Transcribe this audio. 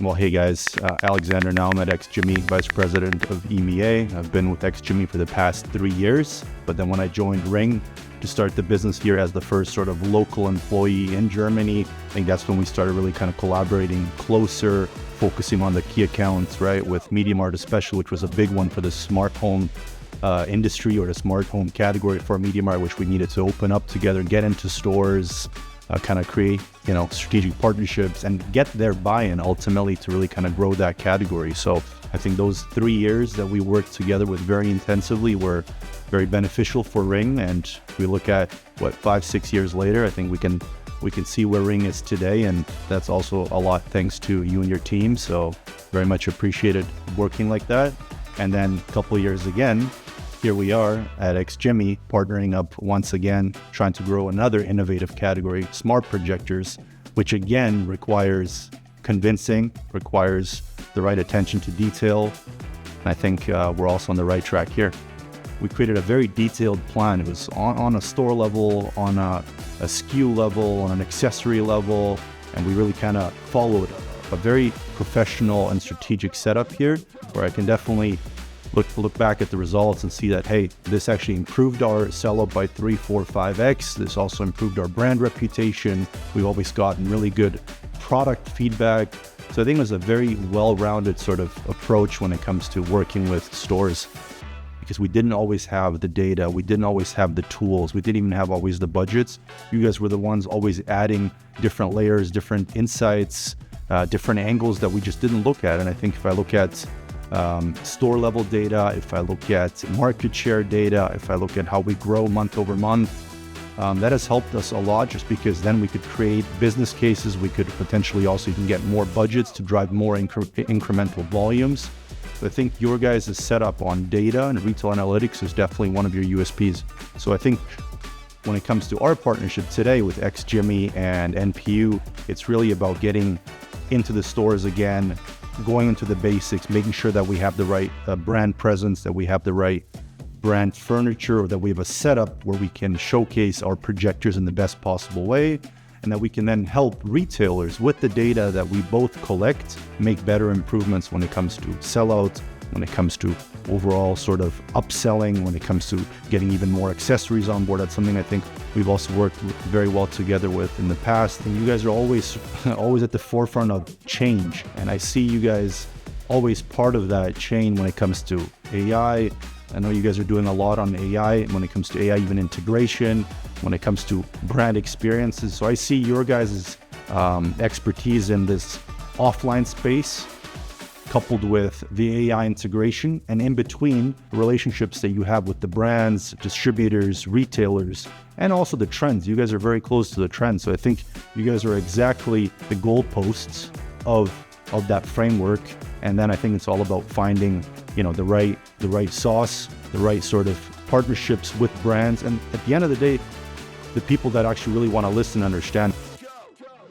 Well, hey guys, Alexander now. I'm at XGIMI, Vice President of EMEA. I've been with XGIMI for the past 3 years, but then when I joined Ring to start the business here as the first sort of local employee in Germany, I think that's when we started really kind of collaborating closer, focusing on the key accounts, right, with MediaMart especially, which was a big one for the smart home industry or the smart home category for MediaMart, which we needed to open up together, get into stores, kind of create, strategic partnerships and get their buy-in ultimately to really kind of grow that category. So I think those 3 years that we worked together with very intensively were very beneficial for Ring. And we look at 5-6 years later, I think we can see where Ring is today. And that's also a lot thanks to you and your team. So very much appreciated working like that. And then a couple of years again, here we are at XGIMI, partnering up once again, trying to grow another innovative category, smart projectors, which again requires convincing, requires the right attention to detail. And I think we're also on the right track here. We created a very detailed plan. It was on a store level, on a SKU level, on an accessory level, and we really kind of followed a very professional and strategic setup here, where I can definitely look back at the results and see that, hey, this actually improved our sell-out by 3, 4, 5x. This also improved our brand reputation. We've always gotten really good product feedback. So I think it was a very well-rounded sort of approach when it comes to working with stores, because we didn't always have the data. We didn't always have the tools. We didn't even have always the budgets. You guys were the ones always adding different layers, different insights, different angles that we just didn't look at. And I think if I look at store level data, if I look at market share data, if I look at how we grow month over month, that has helped us a lot, just because then we could create business cases. We could potentially also even get more budgets to drive more incremental volumes. So I think your guys' setup on data and retail analytics is definitely one of your USPs. So I think when it comes to our partnership today with XGIMI and NPU, it's really about getting into the stores again, going into the basics, making sure that we have the right brand presence, that we have the right brand furniture, or that we have a setup where we can showcase our projectors in the best possible way, and that we can then help retailers with the data that we both collect make better improvements when it comes to sellout, when it comes to overall sort of upselling, when it comes to getting even more accessories on board. That's something I think we've also worked very well together with in the past. And you guys are always at the forefront of change. And I see you guys always part of that chain when it comes to AI. I know you guys are doing a lot on AI when it comes to AI, even integration, when it comes to brand experiences. So I see your guys' expertise in this offline space, coupled with the AI integration, and in between relationships that you have with the brands, distributors, retailers, and also the trends. You guys are very close to the trends. So I think you guys are exactly the goalposts of that framework. And then I think it's all about finding, the right sauce, the right sort of partnerships with brands. And at the end of the day, the people that actually really want to listen and understand